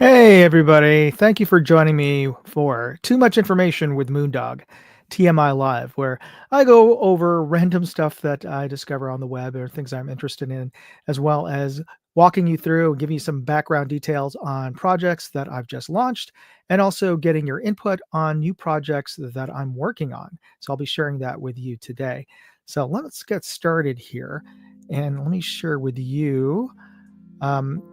Hey, everybody. Thank you for joining me for Too Much Information with Moondog, TMI Live, where I go over random stuff that I discover on the web or things I'm interested in, as well as walking you through and giving you some background details on projects that I've just launched, and also getting your input on new projects that I'm working on. So I'll be sharing that with you today. So let's get started here. And let me share with you.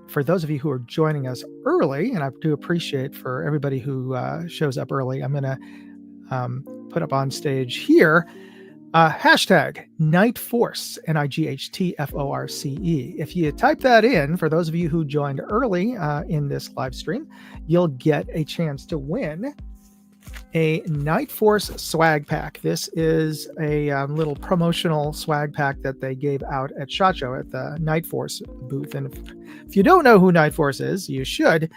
For those of you who are joining us early, and I do appreciate for everybody who shows up early, I'm going to put up on stage here hashtag Night Force, NIGHTFORCE. If you type that in, for those of you who joined early in this live stream, you'll get a chance to win a Night Force swag pack. This is a little promotional swag pack that they gave out at SHOT Show at the Night Force booth. And if you don't know who Night Force is, you should.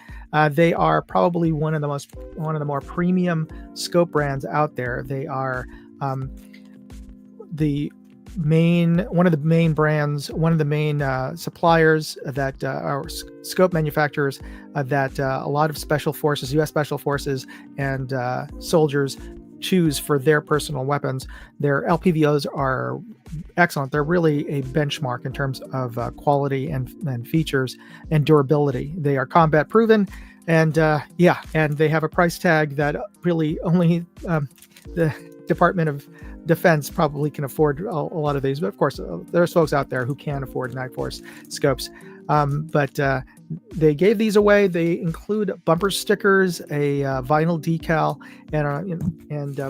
They are probably one of the more premium scope brands out there. They are one of the main suppliers that are scope manufacturers that a lot of special forces, U.S. Special Forces, and soldiers choose for their personal weapons. Their LPVOs are excellent. They're really a benchmark in terms of quality and features and durability. They are combat proven, and they have a price tag that really only the Department of Defense probably can afford a lot of these, but of course there's folks out there who can afford Night Force scopes. But they gave these away. They include bumper stickers, a vinyl decal, and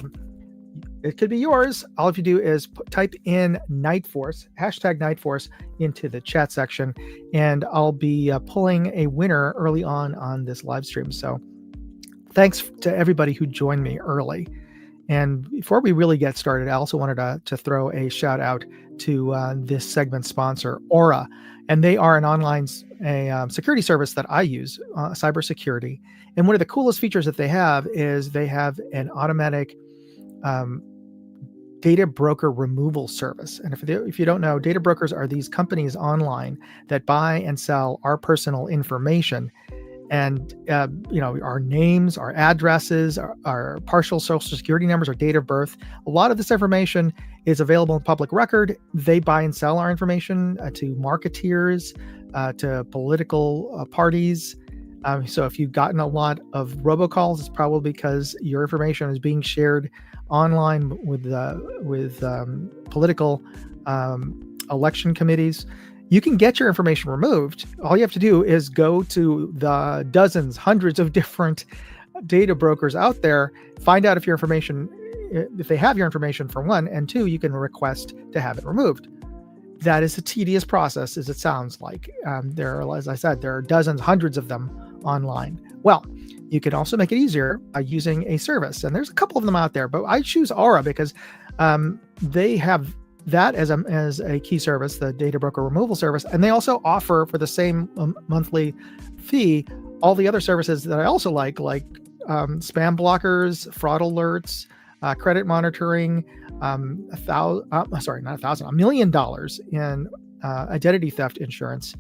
it could be yours. All you have to do is type in Night Force, hashtag Night Force, into the chat section, and I'll be pulling a winner early on this live stream. So thanks to everybody who joined me early. And before we really get started, I also wanted to throw a shout out to this segment sponsor, Aura. And they are an online security service that I use, cybersecurity. And one of the coolest features that they have is they have an automatic data broker removal service. And if you don't know, data brokers are these companies online that buy and sell our personal information. And, our names, our addresses, our partial social security numbers, our date of birth. A lot of this information is available in public record. They buy and sell our information to marketeers, to political parties. So if you've gotten a lot of robocalls, it's probably because your information is being shared online with political election committees. You can get your information removed. All you have to do is go to the dozens, hundreds of different data brokers out there, find out if they have your information, for one, and two, you can request to have it removed. That is a tedious process, as it sounds like. As I said, there are dozens, hundreds of them online. Well, you can also make it easier by using a service, and there's a couple of them out there, but I choose Aura because they have that as a key service, the data broker removal service, and they also offer, for the same monthly fee, all the other services that I also like spam blockers, fraud alerts, credit monitoring, $1 million in identity theft insurance,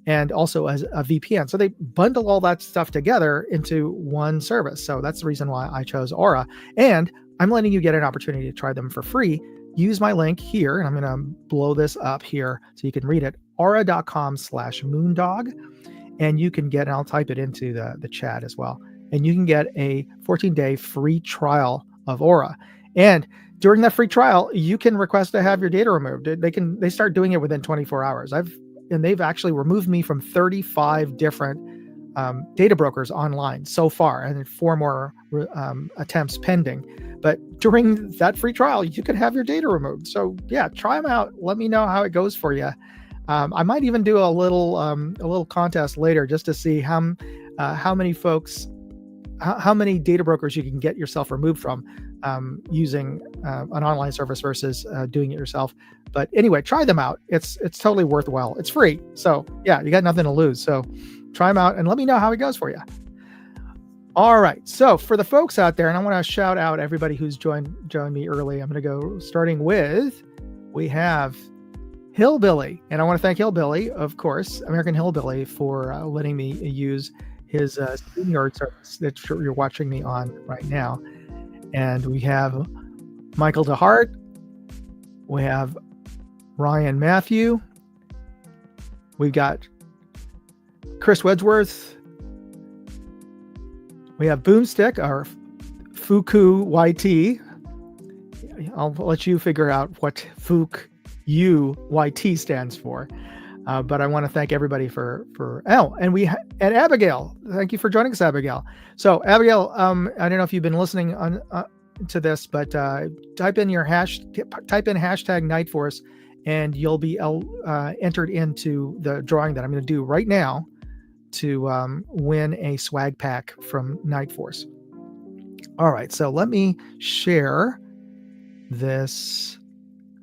and also as a VPN. So they bundle all that stuff together into one service. So that's the reason why I chose Aura, and I'm letting you get an opportunity to try them for free. Use my link here, and I'm going to blow this up here so you can read it, aura.com/moondog, and you can get, and I'll type it into the chat as well, and you can get a 14-day free trial of Aura. And during that free trial, you can request to have your data removed. They start doing it within 24 hours. They've actually removed me from 35 different data brokers online so far, and 4 more attempts pending. But during that free trial, you can have your data removed. So yeah, try them out. Let me know how it goes for you. I might even do a little contest later just to see how many data brokers you can get yourself removed from using an online service versus doing it yourself. But anyway, try them out. It's totally worthwhile. It's free. So yeah, you got nothing to lose. So try them out and let me know how it goes for you. All right. So for the folks out there, and I want to shout out everybody who's joined me early. I'm going to go starting with, we have Hillbilly. And I want to thank Hillbilly, of course, American Hillbilly, for letting me use his StreamYard service that you're watching me on right now. And we have Michael DeHart. We have Ryan Matthew. We've got Chris Wedgeworth. We have Boomstick, our Fuku YT. I'll let you figure out what Fuku YT stands for. But I want to thank everybody for and Abigail. Thank you for joining us, Abigail. So Abigail, I don't know if you've been listening to this, but type in hashtag Nightforce, and you'll be entered into the drawing that I'm going to do right now to win a swag pack from Nightforce. All right, so let me share this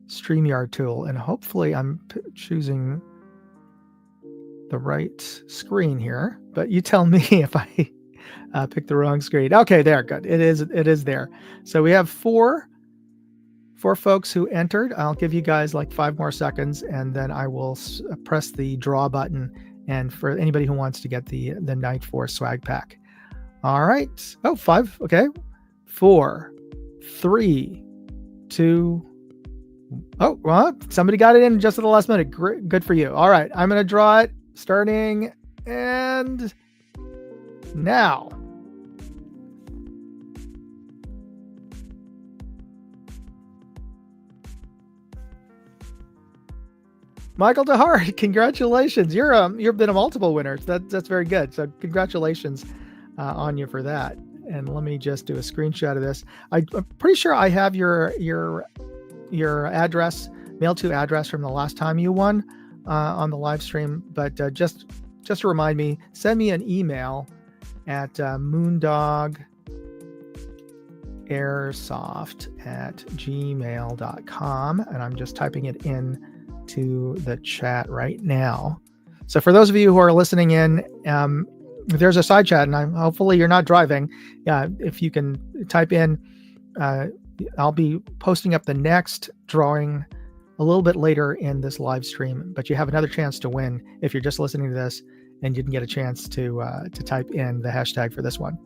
StreamYard tool, and hopefully I'm choosing the right screen here, but you tell me if I picked the wrong screen. Okay, there, good. It is there. So we have four folks who entered. I'll give you guys like 5 more seconds, and then I will press the draw button. And for anybody who wants to get the Nightforce swag pack. All right. Oh, 5. Okay. 4, 3, 2. Oh, well, somebody got it in just at the last minute. Great, good for you. All right. I'm going to draw it starting and now. Michael DeHart, congratulations. You've been a multiple winner. That's very good. So congratulations on you for that. And let me just do a screenshot of this. I'm pretty sure I have your address, mail to address from the last time you won on the live stream. But just to remind me, send me an email at moondogairsoft@gmail.com. And I'm just typing it in to the chat right now. So for those of you who are listening in, there's a side chat, and hopefully you're not driving. If you can type in, I'll be posting up the next drawing a little bit later in this live stream, but you have another chance to win if you're just listening to this and you didn't get a chance to type in the hashtag for this one.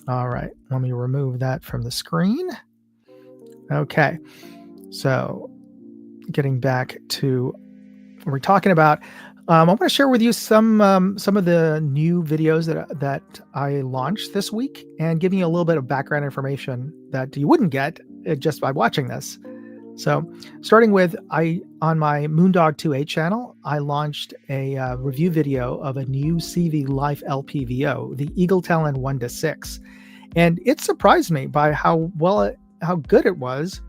All right, let me remove that from the screen. Okay, so getting back to what we're talking about, I want to share with you some of the new videos that I launched this week, and giving you a little bit of background information that you wouldn't get just by watching this. So, starting with, on my Moondog 2.8 channel, I launched a review video of a new CV Life LPVO, the Eagle Talon 1-6, and it surprised me by how good it was.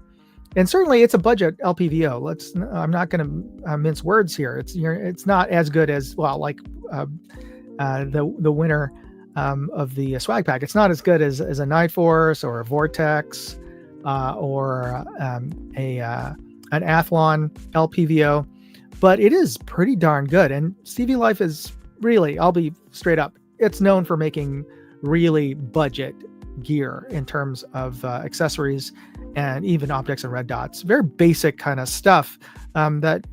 And certainly it's a budget LPVO. I'm not going to mince words here. It's not as good as, well, like the winner of the swag pack. It's not as good as a Nightforce or a Vortex or an Athlon LPVO, but it is pretty darn good. And CV Life is really, I'll be straight up, it's known for making really budget gear in terms of accessories and even optics and red dots. Very basic kind of stuff that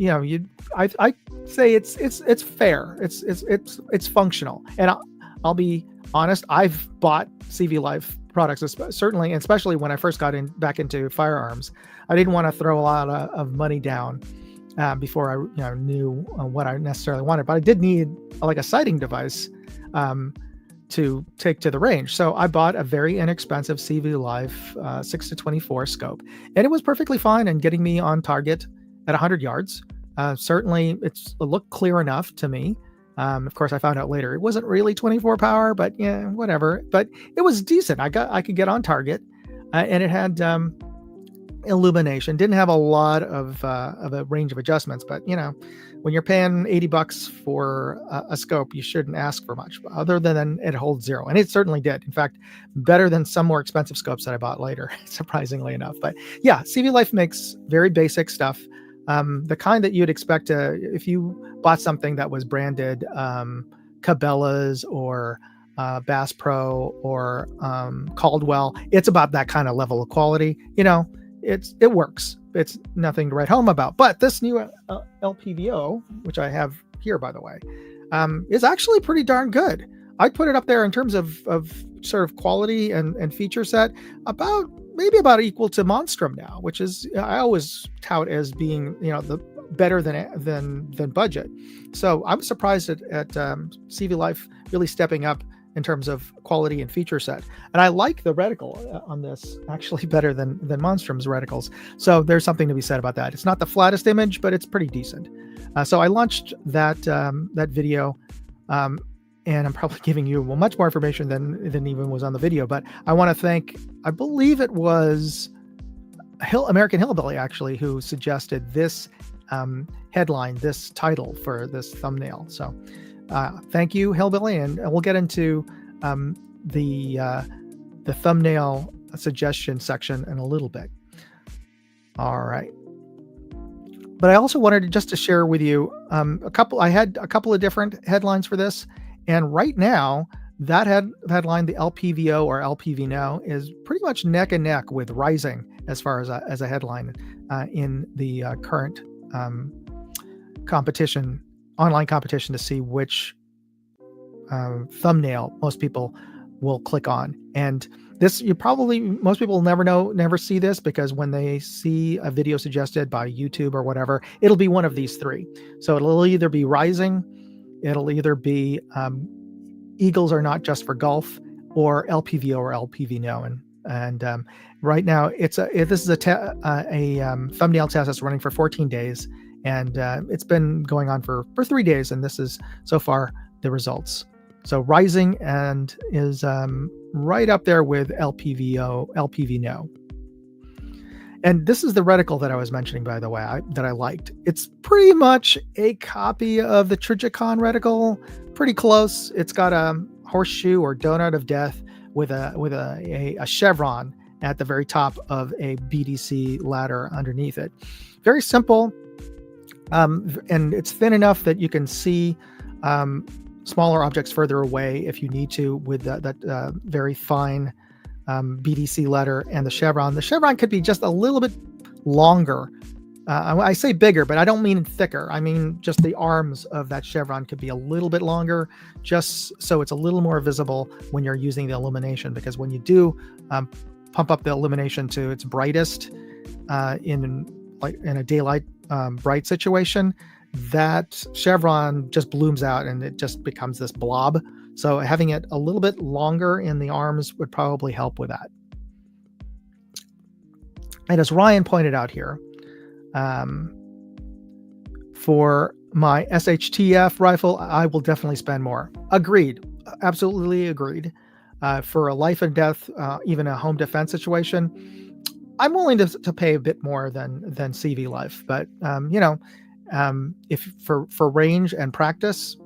I say it's fair. It's functional. And I'll be honest, I've bought CV Life products, certainly, and especially when I first got back into firearms. I didn't want to throw a lot of money down before I knew what I necessarily wanted, but I did need like a sighting device to take to the range. So I bought a very inexpensive CV Life 6-24 scope, and it was perfectly fine and getting me on target at 100 yards. Certainly it looked clear enough to me. Of course, I found out later it wasn't really 24 power, but yeah, whatever. But it was decent. I could get on target, and it had illumination. Didn't have a lot of a range of adjustments, but when you're paying $80 for a scope, you shouldn't ask for much other than it holds 0. And it certainly did. In fact, better than some more expensive scopes that I bought later, surprisingly enough. But yeah, CV Life makes very basic stuff. The kind that you'd expect if you bought something that was branded Cabela's or Bass Pro or Caldwell, it's about that kind of level of quality. It works. It's nothing to write home about. But this new LPVO, which I have here, by the way, is actually pretty darn good. I'd put it up there in terms of sort of quality and feature set, maybe about equal to Monstrum now, which is I always tout as being the better than budget. So I was surprised at CV Life really stepping up in terms of quality and feature set. And I like the reticle on this actually better than Monstrum's reticles. So there's something to be said about that. It's not the flattest image, but it's pretty decent. So I launched that video, and I'm probably giving you much more information than even was on the video. But I want to thank, I believe it was American Hillbilly actually, who suggested this headline, this title for this thumbnail. So thank you, Hillbilly, and we'll get into the thumbnail suggestion section in a little bit. All right. But I also wanted just to share with you I had a couple of different headlines for this, and right now that headline, the LPVO or LPV is pretty much neck and neck with Rising as far as a headline in the current online competition to see which thumbnail most people will click on. And this, most people never see this, because when they see a video suggested by YouTube or whatever, it'll be one of these three. So it'll either be Rising, it'll either be Eagles Are Not Just for Golf, or LPVO or LPV No. And right now this is a thumbnail test that's running for 14 days, and it's been going on for 3 days, and this is so far the results. So Rising is right up there with LPV No. And this is the reticle that I was mentioning, by the way, that I liked. It's pretty much a copy of the Trigicon reticle, pretty close. It's got a horseshoe or donut of death with a chevron at the very top of a BDC ladder underneath it. Very simple, and it's thin enough that you can see smaller objects further away if you need to, with that very fine BDC letter and the chevron. The chevron could be just a little bit longer. I say bigger, but I don't mean thicker. I mean just the arms of that chevron could be a little bit longer, just so it's a little more visible when you're using the illumination. Because when you do pump up the illumination to its brightest in a daylight bright situation, that chevron just blooms out and it just becomes this blob. So having it a little bit longer in the arms would probably help with that. And as Ryan pointed out here, for my SHTF rifle, I will definitely spend more. Agreed. Absolutely agreed. For a life and death, even a home defense situation, I'm willing to pay a bit more than CV Life. But, if for range and practice,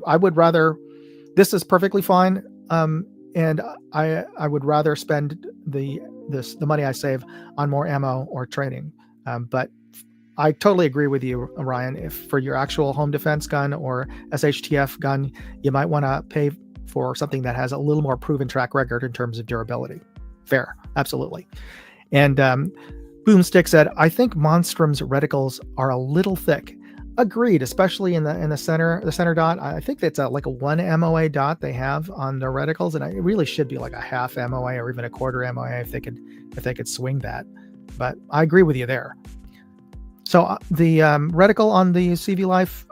I would rather, this is perfectly fine. And I would rather spend the money I save on more ammo or training. But I totally agree with you, Ryan. If for your actual home defense gun or SHTF gun, you might want to pay for something that has a little more proven track record in terms of durability. Fair, absolutely. And Boomstick said, I think Monstrum's reticles are a little thick. Agreed, especially in the center dot. I think that's like a 1 MOA dot they have on their reticles, and it really should be like a half MOA or even a quarter MOA if they could swing that. But I agree with you there. So the reticle on the CV Life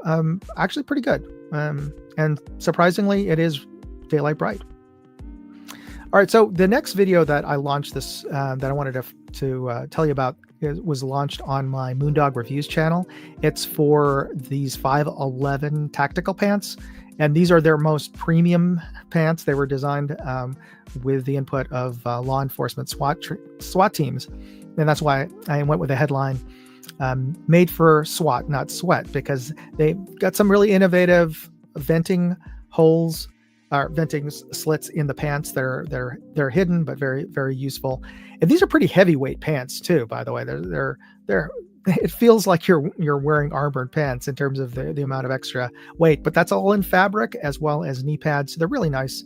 actually pretty good, and surprisingly, it is daylight bright. All right, so the next video that I launched that I wanted to tell you about was launched on my Moondog Reviews channel. It's for these 511 tactical pants, and these are their most premium pants. They were designed with the input of law enforcement SWAT teams, and that's why I went with the headline, made for SWAT, not sweat, because they've got some really innovative venting holes, venting slits in the pants. They're hidden but very, very useful. And these are pretty heavyweight pants too, by the way. They're it feels like you're wearing armored pants in terms of the amount of extra weight, but that's all in fabric as well as knee pads. So they're really nice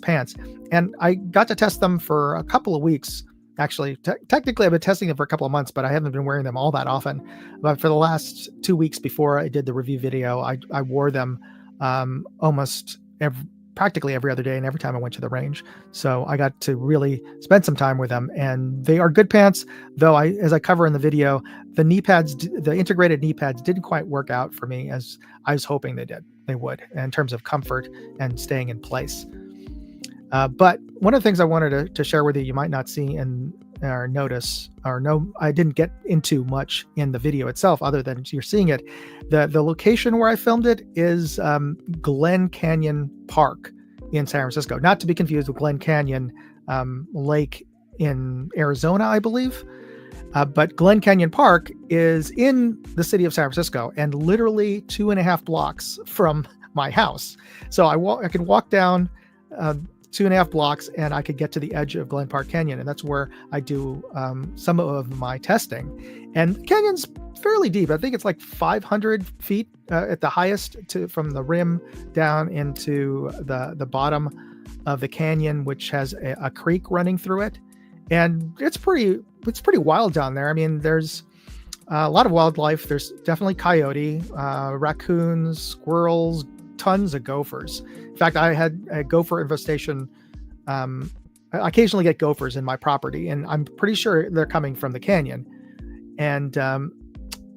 pants. And I got to test them for a couple of weeks. Actually, technically I've been testing them for a couple of months, but I haven't been wearing them all that often. But for the last 2 weeks before I did the review video, I wore them almost practically every other day and every time I went to the range. So I got to really spend some time with them, and they are good pants. Though as I cover in the video, the knee pads, the integrated knee pads, didn't quite work out for me as I was hoping they would in terms of comfort and staying in place. But one of the things I wanted to share with you might not see or notice or know, I didn't get into much in the video itself, other than you're seeing it. The location where I filmed it is Glen Canyon Park in San Francisco, not to be confused with Glen Canyon Lake in Arizona, I believe. But Glen Canyon Park is in the city of San Francisco and literally 2.5 blocks from my house. So I could walk down 2.5 blocks and I could get to the edge of Glen Park Canyon. And that's where I do some of my testing. And the canyon's fairly deep. I think it's like 500 feet at the highest from the rim down into the bottom of the canyon, which has a creek running through it. And it's pretty wild down there. I mean, there's a lot of wildlife. There's definitely coyote, raccoons, squirrels, tons of gophers. In fact, I had a gopher infestation. I occasionally get gophers in my property, and I'm pretty sure they're coming from the canyon. And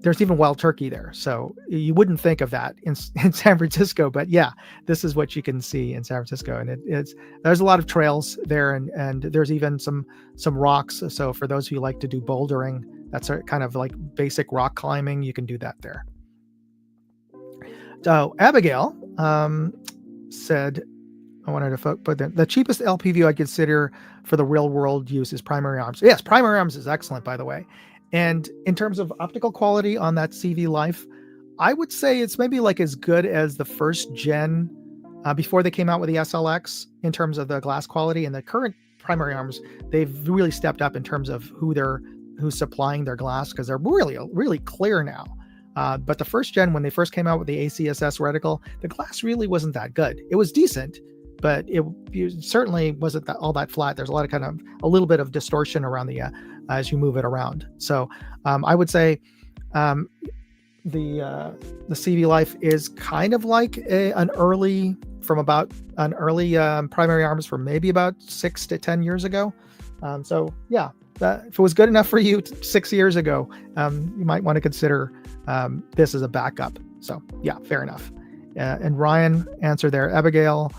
there's even wild turkey there. So you wouldn't think of that in San Francisco, but yeah, this is what you can see in San Francisco. And there's a lot of trails there, and there's even some rocks. So for those who like to do bouldering, that's a kind of like basic rock climbing, you can do that there. So Abigail said, I wanted to put the cheapest LP I consider for the real world use is primary arms. Yes, primary arms is excellent, by the way. And in terms of optical quality on that CV Life, I would say it's maybe like as good as the first gen before they came out with the SLX in terms of the glass quality. And the current primary arms, they've really stepped up in terms of who's supplying their glass, because they're really clear now. But the first gen, when they first came out with the ACSS reticle, the glass really wasn't that good. It was decent, but it certainly wasn't all that flat. There's a lot of a little bit of distortion around the as you move it around. So I would say the CV Life is kind of like an early primary arms from maybe about 6 to 10 years ago. So yeah, if it was good enough for you 6 years ago, you might want to consider this as a backup. So yeah, fair enough. And Ryan answered there. Abigail,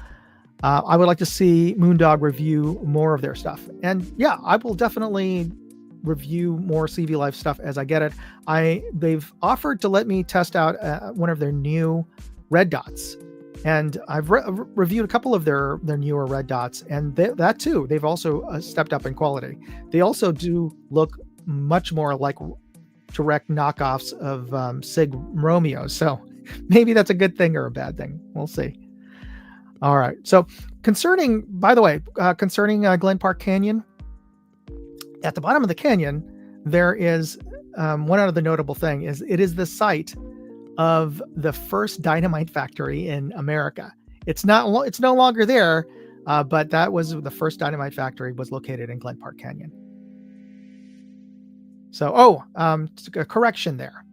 I would like to see Moondog review more of their stuff. And yeah, I will definitely review more CV Life stuff as I get it. They've offered to let me test out one of their new red dots. And I've reviewed a couple of their newer red dots, and that too, they've also stepped up in quality. They also do look much more like direct knockoffs of Sig Romeo. So maybe that's a good thing or a bad thing. We'll see. All right. So concerning Glen Park Canyon, at the bottom of the canyon, there is one other notable thing is it is the site of the first dynamite factory in America. It's no longer there, but that was the first dynamite factory was located in Glen Park Canyon. So, a correction there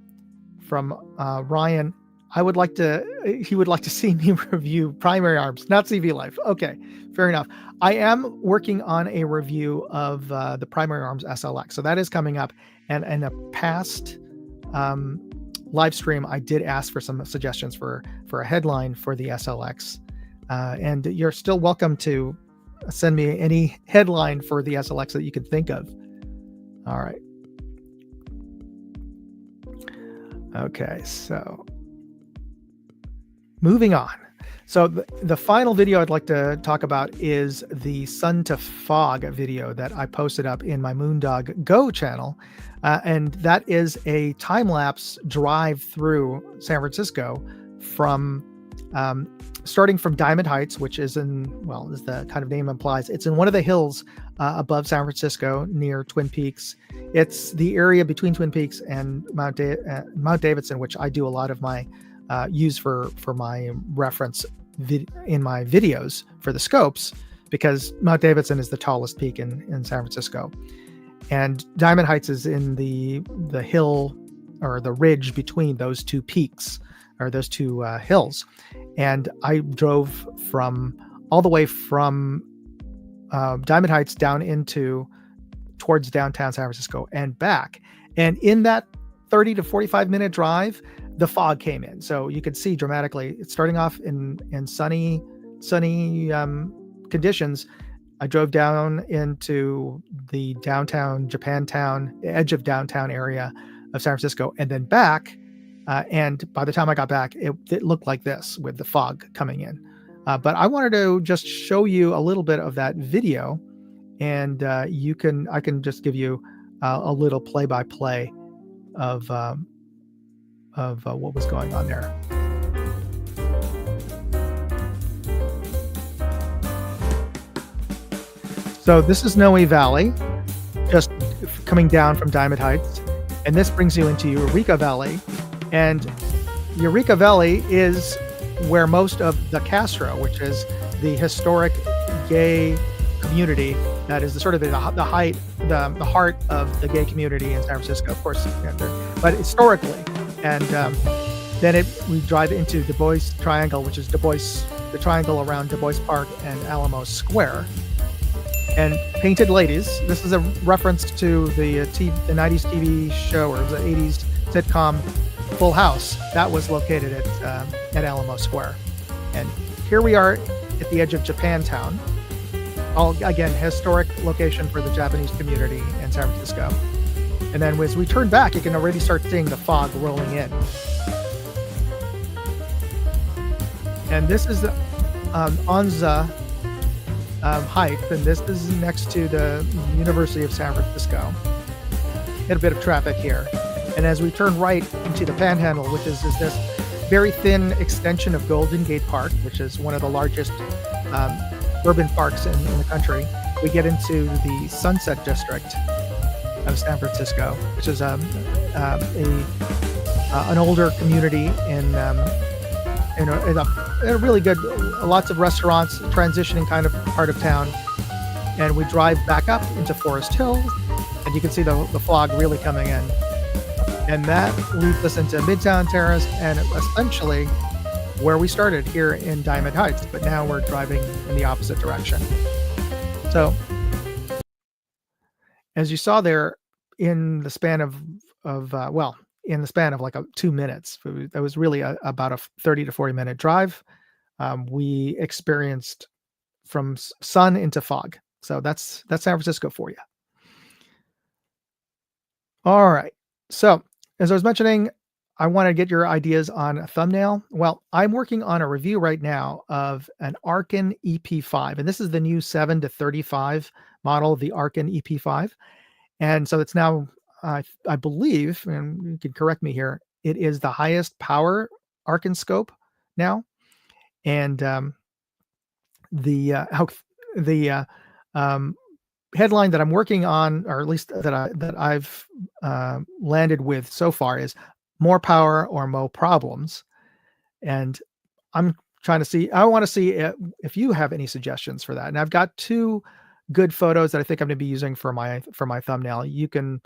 from Ryan. He would like to see me review primary arms, not CV Life. Okay, fair enough. I am working on a review of the primary arms SLX, so that is coming up. And in a past live stream, I did ask for some suggestions for a headline for the SLX, and you're still welcome to send me any headline for the SLX that you can think of. All right. Okay, so moving on. So the final video I'd like to talk about is the Sun to Fog video that I posted up in my Moondog Go channel. And that is a time-lapse drive through San Francisco from starting from Diamond Heights, which is as the kind of name implies, it's in one of the hills above San Francisco near Twin Peaks. It's the area between Twin Peaks and Mount Davidson, which I do a lot of my use for my reference in my videos for the scopes, because Mount Davidson is the tallest peak in San Francisco. And Diamond Heights is in the hill or the ridge between those two peaks or those two hills. And I drove from all the way from Diamond Heights down into towards downtown San Francisco and back. And in that 30 to 45-minute drive, the fog came in. So you could see dramatically, it's starting off in sunny conditions. I drove down into the downtown Japantown, edge of downtown area of San Francisco, and then back. And by the time I got back, it looked like this with the fog coming in. But I wanted to just show you a little bit of that video, and I can just give you a little play-by-play of what was going on there. So this is Noe Valley, just coming down from Diamond Heights, and this brings you into Eureka Valley, and Eureka Valley is where most of the Castro, which is the historic gay community that is the sort of the heart of the gay community in San Francisco, of course, but historically, and then we drive into Du Bois Triangle, which is the triangle around Du Bois Park and Alamo Square. And Painted Ladies, this is a reference to the 90s TV show or the 80s sitcom Full House. That was located at Alamo Square. And here we are at the edge of Japantown. Again, historic location for the Japanese community in San Francisco. And then as we turn back, you can already start seeing the fog rolling in. And this is Onza Heights, and this is next to the University of San Francisco. Get a bit of traffic here. And as we turn right into the Panhandle, which is this very thin extension of Golden Gate Park, which is one of the largest urban parks in the country, we get into the Sunset District of San Francisco, which is an older community in a really good, lots of restaurants, transitioning kind of part of town. And we drive back up into Forest Hills, and you can see the fog really coming in. And that leads us into Midtown Terrace and essentially where we started here in Diamond Heights, but now we're driving in the opposite direction. So as you saw there, in the span of like 2 minutes, that was really about a 30 to 40-minute drive. We experienced from sun into fog. So that's San Francisco for you. All right. So as I was mentioning, I want to get your ideas on a thumbnail. Well, I'm working on a review right now of an Arkin EP5, and this is the new 7 to 35 model of the Arkin EP5. And so it's now, I believe, and you can correct me here, it is the highest power Arkin scope now. And the headline that I'm working on, or at least that I've landed with so far, is more power or more problems. And I'm trying to see, I want to see if you have any suggestions for that. And I've got 2 good photos that I think I'm going to be using for my thumbnail. You can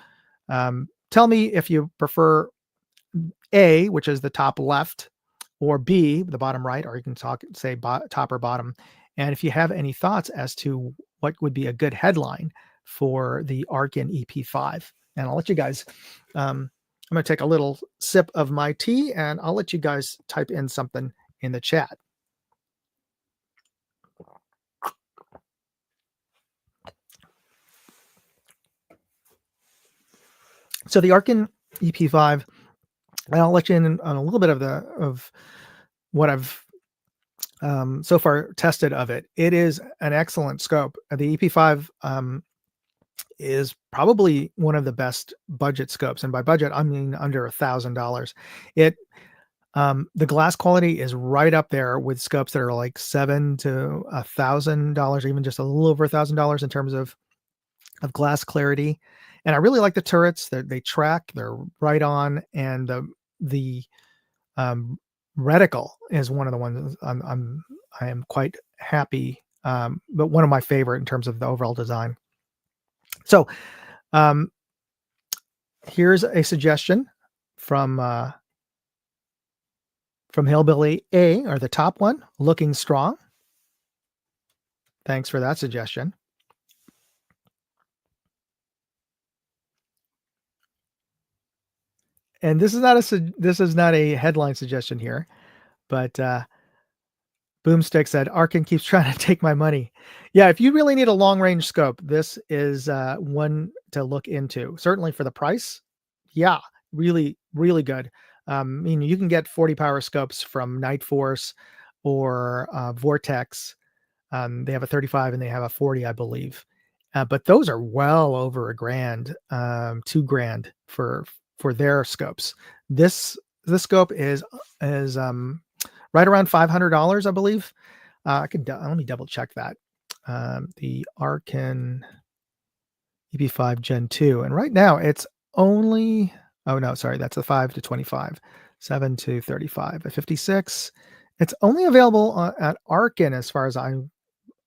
tell me if you prefer A, which is the top left, or B, the bottom right, or you can say top or bottom. And if you have any thoughts as to what would be a good headline for the Arkin EP5. And I'll let you guys, I'm going to take a little sip of my tea, and I'll let you guys type in something in the chat. So the Arkin EP5, and I'll let you in on a little bit of what I've so far tested of it. It is an excellent scope. The EP5 is probably one of the best budget scopes, and by budget I mean under $1,000. It the glass quality is right up there with scopes that are like $700 to $1,000, even just a little over $1,000 in terms of glass clarity. And I really like the turrets. They track, they're right on, and the reticle is one of the ones I am quite happy, but one of my favorite in terms of the overall design. So here's a suggestion from Hillbilly A, or the top one, looking strong. Thanks for that suggestion. And this is not a headline suggestion here, but Boomstick said, Arkin keeps trying to take my money. Yeah, if you really need a long range scope, this is one to look into. Certainly for the price. Yeah, really, really good. I mean, you can get 40 power scopes from Night Force or Vortex. They have a 35 and they have a 40, I believe. But those are well over a grand, 2 grand for their scopes. This this scope is right around $500, I believe. Let me double check that. The Arkin EP5 Gen 2, and right now it's only. Oh no, sorry, that's a 5 to 25, 7 to 35, a 56. It's only available at Arkin as far as I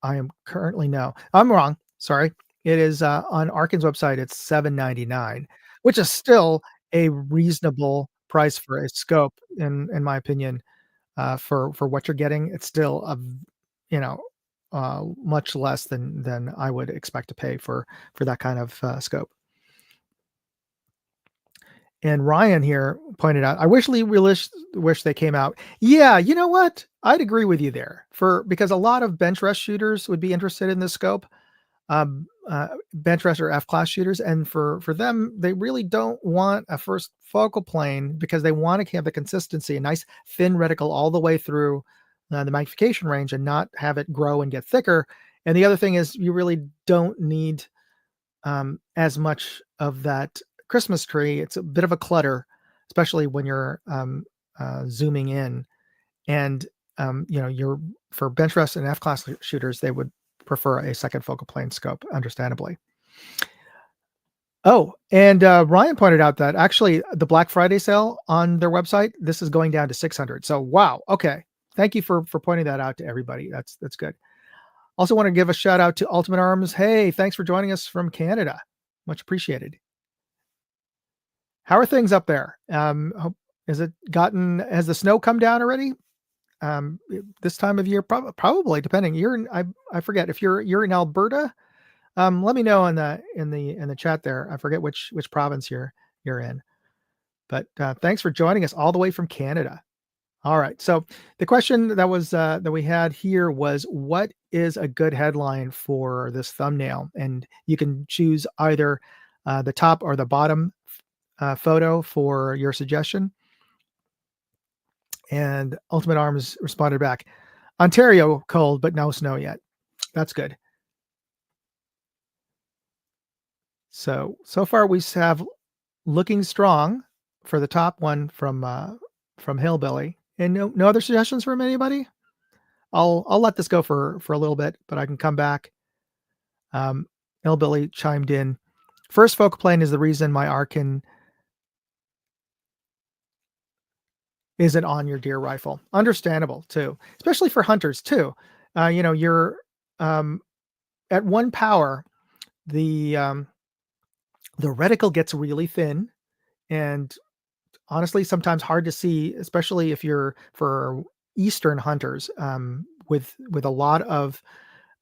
am currently no. I'm wrong. Sorry. It is on Arkin's website. It's 7.99, which is still a reasonable price for a scope, in my opinion. For what you're getting, it's still you know much less than I would expect to pay for that kind of scope. And Ryan here pointed out, I wish they came out. Yeah, you know what? I'd agree with you there for because a lot of bench rest shooters would be interested in this scope, bench rest or F class shooters, and for them, they really don't want a first focal plane because they want to have the consistency, a nice thin reticle all the way through the magnification range, and not have it grow and get thicker. And the other thing is, you really don't need as much of that Christmas tree. It's a bit of a clutter, especially when you're zooming in. And you're for bench rest and F class shooters, they would prefer a second focal plane scope, understandably. Oh, and Ryan pointed out that actually the Black Friday sale on their website, this is going down to 600. So wow, okay. Thank you for pointing that out to everybody. That's good. Also want to give a shout out to Ultimate Arms. Hey, thanks for joining us from Canada. Much appreciated. How are things up there? Has the snow come down already? This time of year, probably depending. I forget if you're in Alberta. Let me know in the chat there. I forget which province you're in. But thanks for joining us all the way from Canada. All right. So the question that we had here was, what is a good headline for this thumbnail? And you can choose either the top or the bottom photo for your suggestion. And Ultimate Arms responded back, Ontario cold, but no snow yet. That's good. So far we have looking strong for the top one from Hillbilly. And no other suggestions from anybody? I'll let this go for a little bit, but I can come back. Hillbilly chimed in. First focal plane is the reason my Arkin isn't on your deer rifle. Understandable too, especially for hunters too. You're at 1 power, the reticle gets really thin, and honestly, sometimes hard to see, especially if you're for Eastern hunters, with a lot of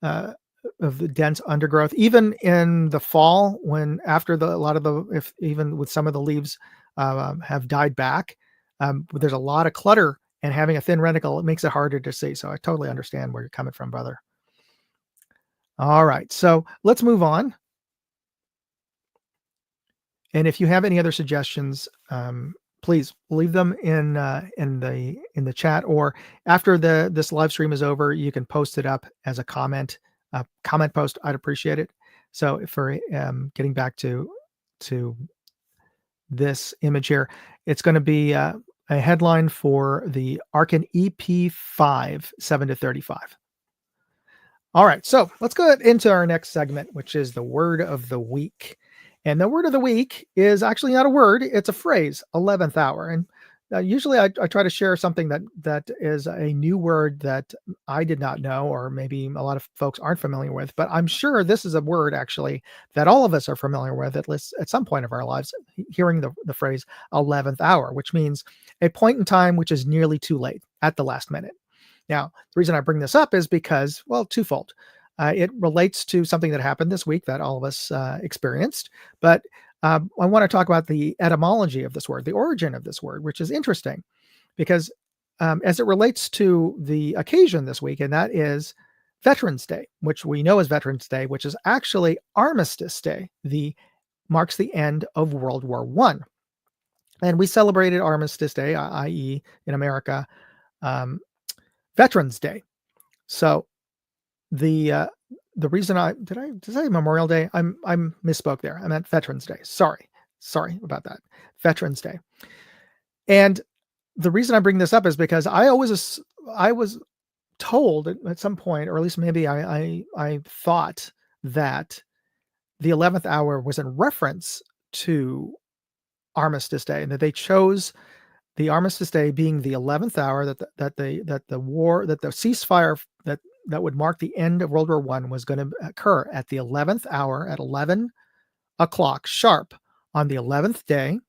the dense undergrowth, even in the fall, when after a lot of the, if even with some of the leaves have died back, there's a lot of clutter, and having a thin reticle, it makes it harder to see. So I totally understand where you're coming from, brother. All right, so let's move on. And if you have any other suggestions, please leave them in the chat, or after this live stream is over, you can post it up as a comment post. I'd appreciate it. So for getting back to this image here, it's going to be a headline for the Arkin EP5 7 to 35. All right, so let's go into our next segment, which is the word of the week. And the word of the week is actually not a word, it's a phrase, 11th hour. And usually I try to share something that is a new word that I did not know, or maybe a lot of folks aren't familiar with. But I'm sure this is a word actually that all of us are familiar with, at least at some point of our lives, hearing the phrase 11th hour, which means a point in time which is nearly too late, at the last minute. Now, the reason I bring this up is because, well, twofold. It relates to something that happened this week that all of us experienced. But I want to talk about the etymology of this word, the origin of this word, which is interesting because as it relates to the occasion this week, and that is Veterans Day, which we know as Veterans Day, which is actually Armistice Day, marks the end of World War One. And we celebrated Armistice Day, i.e., in America, um, Veterans Day. So the reason did I say Memorial Day? I'm misspoke there. I meant Veterans Day. Sorry about that. Veterans Day. And the reason I bring this up is because I was told at some point, or at least maybe I thought that the 11th hour was in reference to Armistice Day, and that they chose the Armistice Day being the 11th hour, that the ceasefire that would mark the end of World War One was going to occur at the 11th hour at 11 o'clock sharp on the 11th day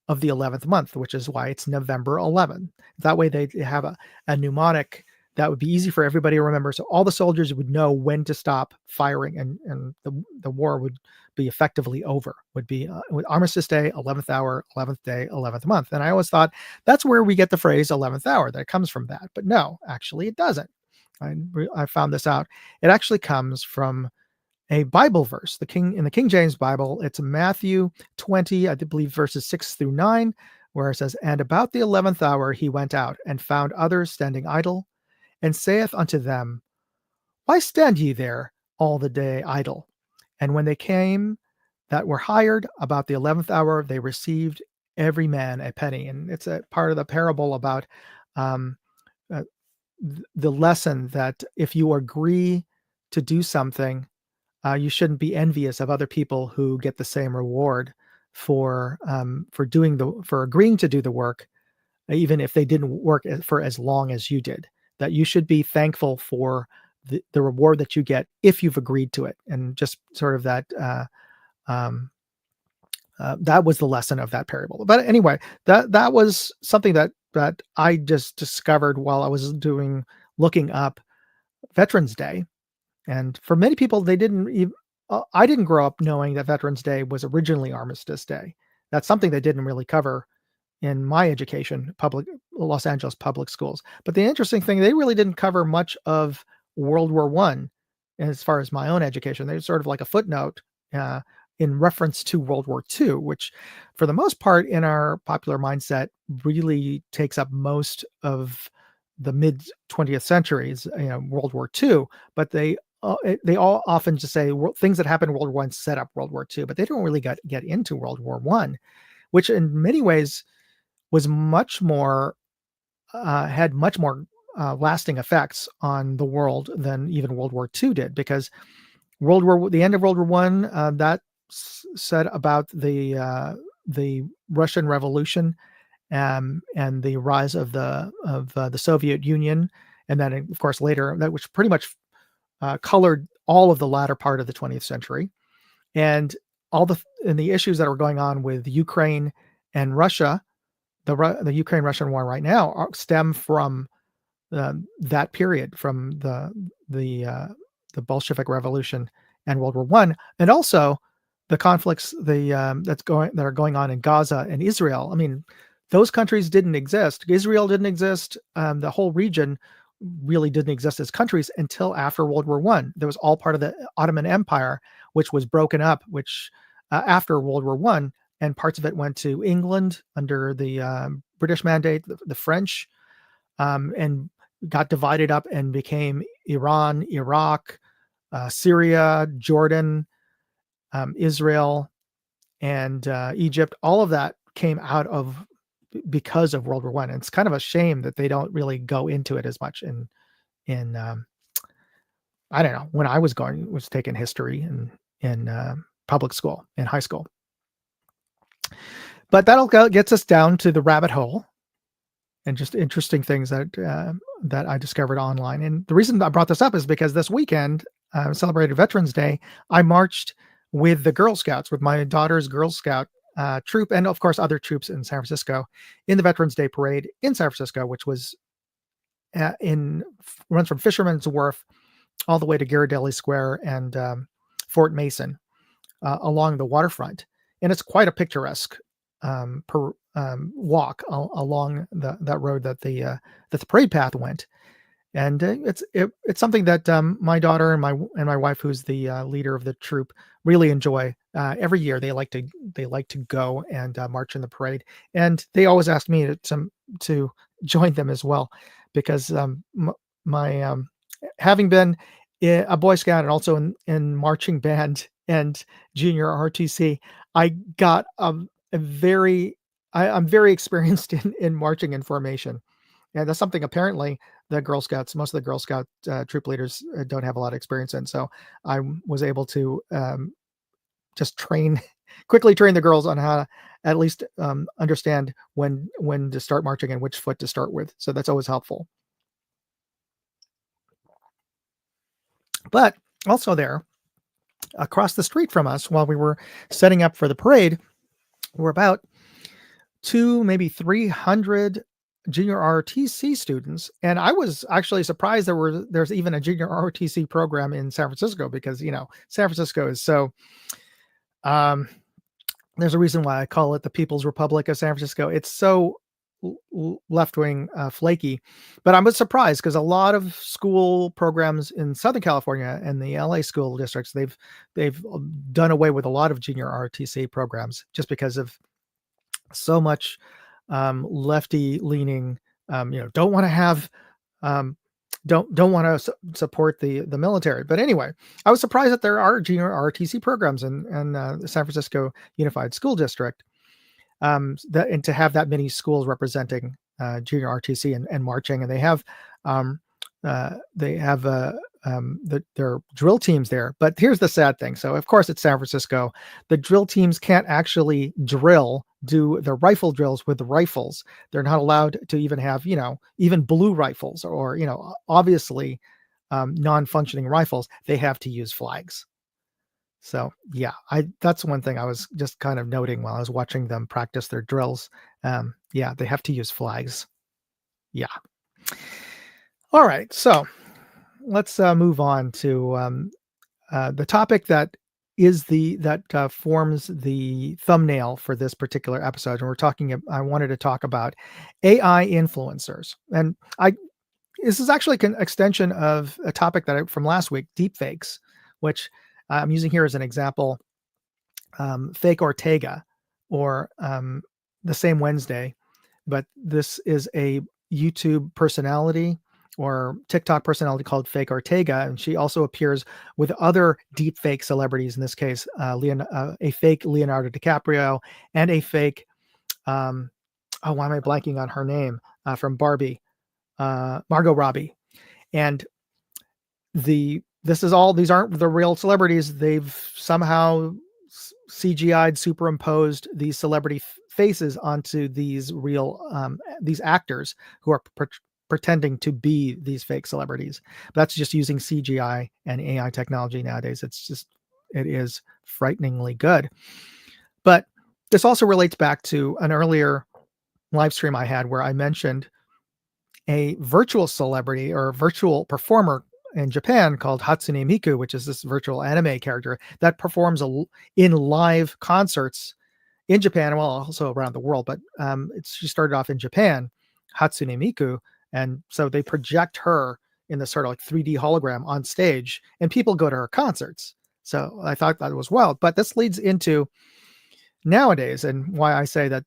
of the 11th month, which is why it's November 11. That way they have a mnemonic that would be easy for everybody to remember. So all the soldiers would know when to stop firing, and the war would be effectively over, would be with Armistice Day, 11th hour, 11th day, 11th month. And I always thought that's where we get the phrase 11th hour, that it comes from that. But no, actually it doesn't. I found this out. It actually comes from a Bible verse, in the King James Bible. It's Matthew 20, I believe verses 6-9, where it says, "And about the 11th hour he went out and found others standing idle, and saith unto them, Why stand ye there all the day idle? And when they came that were hired about the 11th hour, they received every man a penny." And it's a part of the parable about um, uh, the lesson that if you agree to do something, you shouldn't be envious of other people who get the same reward for agreeing to do the work, even if they didn't work for as long as you did. That you should be thankful for the reward that you get if you've agreed to it, and just sort of that. That was the lesson of that parable. But anyway, that was something that I just discovered while I was looking up Veterans Day. And for many people, they didn't even, I didn't grow up knowing that Veterans Day was originally Armistice Day. That's something they didn't really cover in my education, Los Angeles public schools. But the interesting thing, they really didn't cover much of World War One as far as my own education. They're sort of like a footnote in reference to World War II, which for the most part in our popular mindset really takes up most of the mid 20th centuries, World War II. But they all often just say things that happened in World War One set up World War II, but they don't really get into World War One, which in many ways was much more had much more lasting effects on the world than even World War II did, because the end of World War One that said about the Russian Revolution and the rise of the Soviet Union, and then of course later that, which pretty much colored all of the latter part of the 20th century, and the issues that are going on with Ukraine and Russia. The Ukraine-Russian war right now stem from that period, from the Bolshevik Revolution and World War One, and also the conflicts that are going on in Gaza and Israel. I mean, those countries didn't exist. Israel didn't exist. The whole region really didn't exist as countries until after World War One. That was all part of the Ottoman Empire, which was broken up, after World War One, and parts of it went to England under the British Mandate, the French, and got divided up and became Iran, Iraq, Syria, Jordan, Israel, and Egypt. All of that came out of because of World War One. And it's kind of a shame that they don't really go into it as much in I don't know, when I was taking history in public school, in high school. But gets us down to the rabbit hole and just interesting things that I discovered online. And the reason I brought this up is because this weekend, celebrated Veterans Day, I marched with the Girl Scouts, with my daughter's Girl Scout troop, and of course other troops in San Francisco, in the Veterans Day Parade in San Francisco, which was runs from Fisherman's Wharf all the way to Ghirardelli Square and Fort Mason along the waterfront, and it's quite a picturesque walk along that road that the parade path went. And it's something that my daughter and my wife, who's the leader of the troop, really enjoy. Every year they like to go and march in the parade, and they always ask me to join them as well, because my having been a Boy Scout and also in marching band and junior RTC, I got a very I'm very experienced in marching and formation. And that's something apparently most of the Girl Scout troop leaders don't have a lot of experience in. So I was able to just quickly train the girls on how to at least understand when to start marching and which foot to start with. So that's always helpful. But also there, across the street from us, while we were setting up for the parade, were about maybe 300 junior ROTC students, and I was actually surprised there's even a junior ROTC program in San Francisco, because San Francisco is so um, there's a reason why I call it the People's Republic of San Francisco. It's so left-wing, flaky, but I was surprised because a lot of school programs in Southern California and the LA school districts, they've done away with a lot of junior ROTC programs just because of so much lefty leaning, don't want to have don't want to support the military. But anyway, I was surprised that there are junior RTC programs in the San Francisco Unified School District, and to have that many schools representing junior RTC and marching, and they have their drill teams there. But here's the sad thing. So of course it's San Francisco. The drill teams can't actually do the rifle drills with the rifles. They're not allowed to even have, even blue rifles or, obviously non-functioning rifles. They have to use flags. So yeah, that's one thing I was just kind of noting while I was watching them practice their drills. Yeah, they have to use flags. Yeah. All right. So let's move on to the topic that forms the thumbnail for this particular episode. And I wanted to talk about AI influencers. And this is actually an extension of a topic from last week, deepfakes, which I'm using here as an example. Fake Ortega, or The Same Wednesday, but this is a YouTube personality or TikTok personality called Fake Ortega, and she also appears with other deepfake celebrities. In this case, a fake Leonardo DiCaprio and a fake. Why am I blanking on her name? From Barbie, Margot Robbie, and these aren't the real celebrities. They've somehow CGI'd, superimposed these celebrity faces onto these these actors who are pretending to be these fake celebrities. But that's just using CGI and AI technology nowadays. It is frighteningly good. But this also relates back to an earlier live stream I had where I mentioned a virtual celebrity or virtual performer in Japan called Hatsune Miku, which is this virtual anime character that performs in live concerts in Japan, well, also around the world. But she started off in Japan, Hatsune Miku, and so they project her in this sort of like 3D hologram on stage, and people go to her concerts. So I thought that was wild. But this leads into nowadays, and why I say that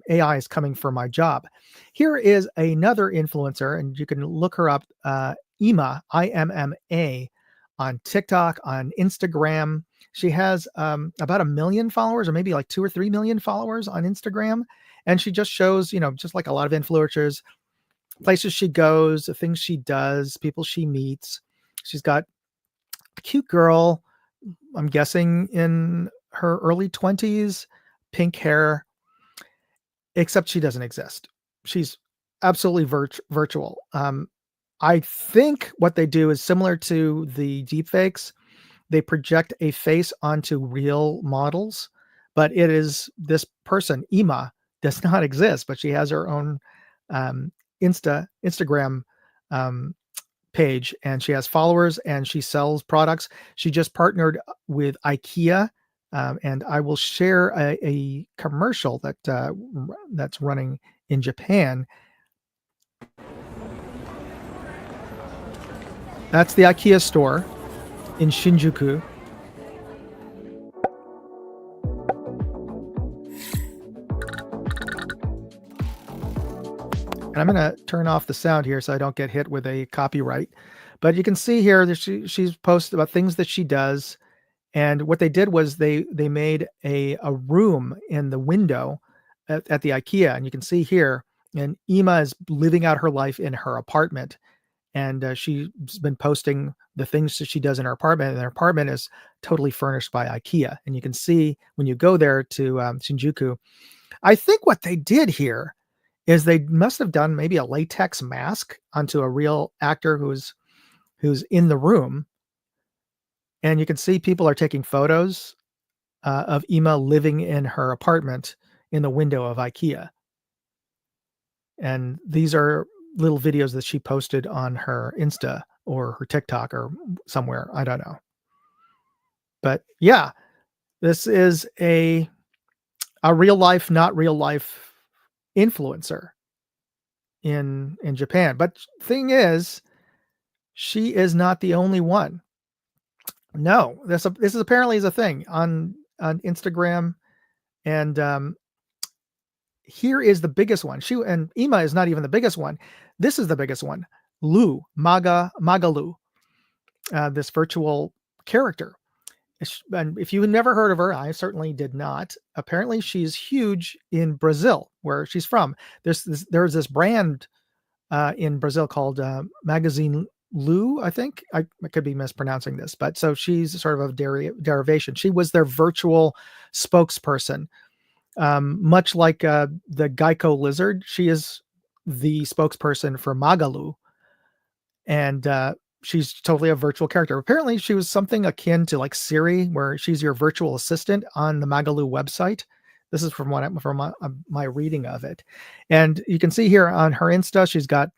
AI is coming for my job. Here is another influencer, and you can look her up, Imma, IMMA, on TikTok, on Instagram. She has about 1 million followers, or maybe like 2 or 3 million followers on Instagram. And she just shows, just like a lot of influencers, places she goes, the things she does, people she meets. She's got a cute girl, I'm guessing in her early 20s, pink hair, except she doesn't exist. She's absolutely virtual. I think what they do is similar to the deepfakes. They project a face onto real models, but it is this person, Imma, does not exist, but she has her own Instagram page, and she has followers and she sells products. She just partnered with IKEA, and I will share a commercial that's running in Japan. That's the IKEA store in Shinjuku. And I'm going to turn off the sound here so I don't get hit with a copyright. But you can see here that she's posted about things that she does. And what they did was they made a room in the window at the IKEA. And you can see here, and Ima is living out her life in her apartment. And she's been posting the things that she does in her apartment. And her apartment is totally furnished by IKEA. And you can see when you go there to Shinjuku, I think what they did here is they must have done maybe a latex mask onto a real actor who's in the room. And you can see people are taking photos of Ima living in her apartment in the window of IKEA. And these are little videos that she posted on her Insta or her TikTok or somewhere. I don't know. But yeah, this is a real life, not real life influencer in Japan. But thing is, she is not the only one. No, this is apparently is a thing on Instagram, and here is the biggest one. And Ima is not even the biggest one. This is the biggest one. Magalu, this virtual character. And if you've never heard of her, I certainly did not. Apparently, she's huge in Brazil, where she's from. There's this brand in Brazil called Magazine Lu, I think. I could be mispronouncing this, but so she's sort of a derivation. She was their virtual spokesperson. Much like the Geico lizard, she is the spokesperson for Magalu. And she's totally a virtual character. Apparently, she was something akin to like Siri, where she's your virtual assistant on the Magalu website. This is from my reading of it. And you can see here on her Insta, she's got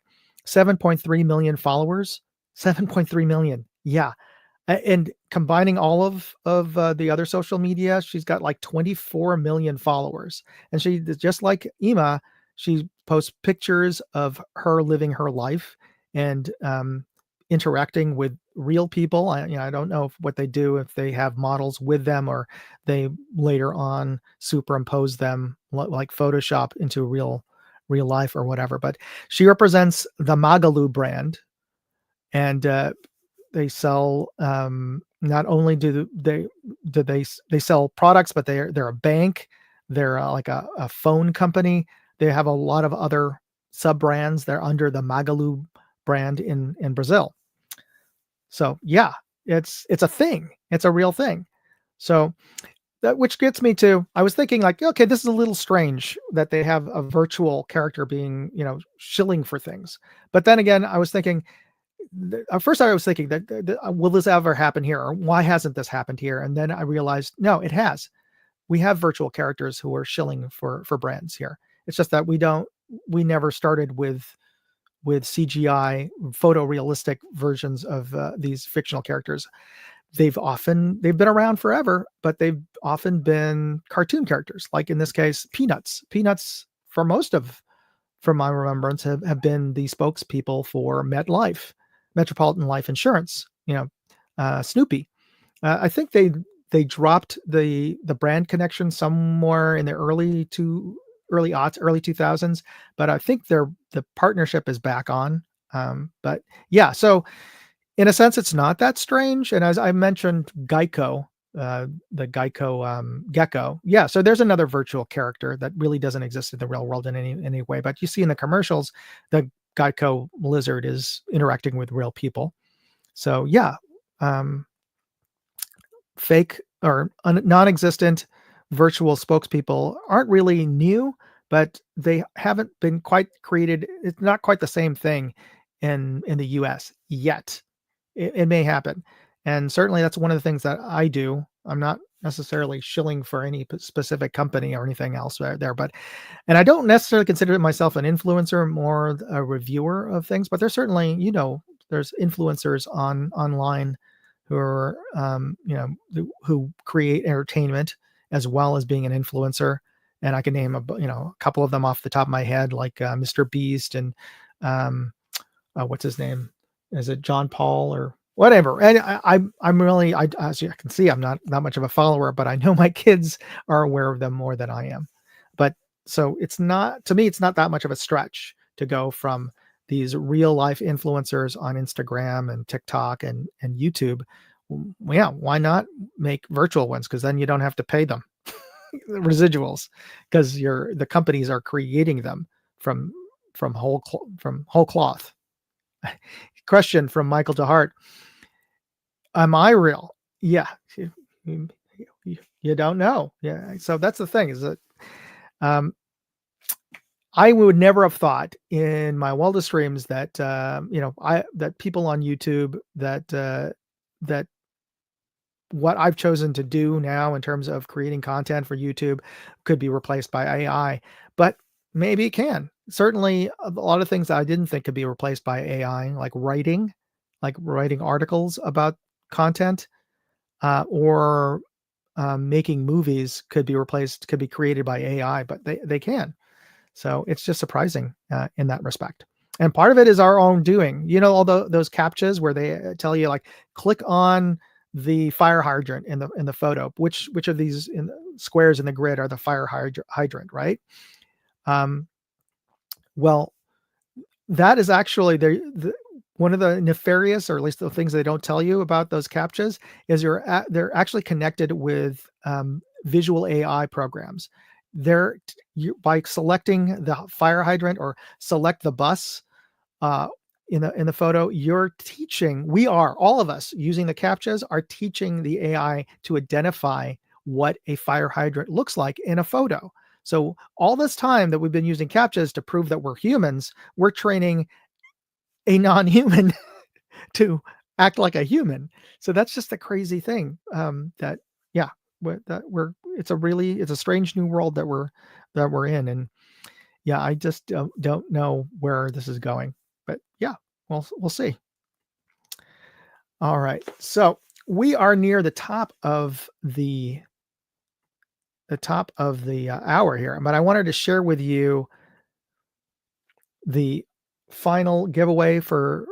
7.3 million followers. 7.3 million. Yeah. And combining all of the other social media, she's got like 24 million followers. And she, just like Ima, she posts pictures of her living her life and interacting with real people. I don't know what they do, if they have models with them or they later on superimpose them like Photoshop into real life or whatever. But she represents the Magalu brand, and they sell not only do they sell products, but they're a bank. They're like a phone company. They have a lot of other sub brands. They're under the Magalu brand in Brazil. So yeah, it's a thing. It's a real thing. So that, which gets me to, I was thinking like, okay, this is a little strange that they have a virtual character being, shilling for things. But then again, I was thinking, first I was thinking that will this ever happen here? Or why hasn't this happened here? And then I realized, no, it has. We have virtual characters who are shilling for brands here. It's just that we never started with CGI photorealistic versions of these fictional characters. They've been around forever, but they've often been cartoon characters. Like in this case, Peanuts. Peanuts, from my remembrance, have been the spokespeople for MetLife, Metropolitan Life Insurance. Snoopy. I think they dropped the brand connection somewhere in the early 2000s, but I think the partnership is back on. But yeah, so in a sense, it's not that strange. And as I mentioned, Geico, the Geico gecko. Yeah, so there's another virtual character that really doesn't exist in the real world in any way. But you see in the commercials, the Geico lizard is interacting with real people. So yeah, fake or non-existent virtual spokespeople aren't really new, but they haven't been quite created. It's not quite the same thing in the US yet. It may happen. And certainly that's one of the things that I do. I'm not necessarily shilling for any specific company or anything else there, and I don't necessarily consider myself an influencer, more a reviewer of things, but there's certainly, there's influencers online who are who create entertainment as well as being an influencer, and I can name a couple of them off the top of my head, like Mr. Beast and um, what's his name? Is it John Paul or whatever? And I'm really, as you can see, I'm not much of a follower, but I know my kids are aware of them more than I am. But so it's not, to me, it's not that much of a stretch to go from these real life influencers on Instagram and TikTok and YouTube. Yeah, why not make virtual ones? Because then you don't have to pay them residuals, because the companies are creating them from whole cloth. Question from Michael DeHart. Am I real? Yeah. You don't know. Yeah. So that's the thing, is that um, I would never have thought in my wildest dreams that that people on YouTube, that what I've chosen to do now in terms of creating content for YouTube could be replaced by AI, but maybe it can. Certainly, a lot of things that I didn't think could be replaced by AI, like writing articles about content, or making movies could be created by AI, but they can. So it's just surprising in that respect. And part of it is our own doing. All those captchas where they tell you, like, click on the fire hydrant in the photo. Which of these squares in the grid are the fire hydrant, right? Well, that is actually one of the nefarious, or at least the things they don't tell you about those captchas, is they're actually connected with visual AI programs. By selecting the fire hydrant or select the bus in the photo, all of us using the captchas are teaching the AI to identify what a fire hydrant looks like in a photo. So all this time that we've been using captchas to prove that we're humans, we're training a non-human to act like a human. So that's just a crazy thing. That yeah, it's a strange new world that we're in, and yeah, I just don't know where this is going. But yeah, we'll see. All right, so we are near the top of the hour here, but I wanted to share with you the final giveaway for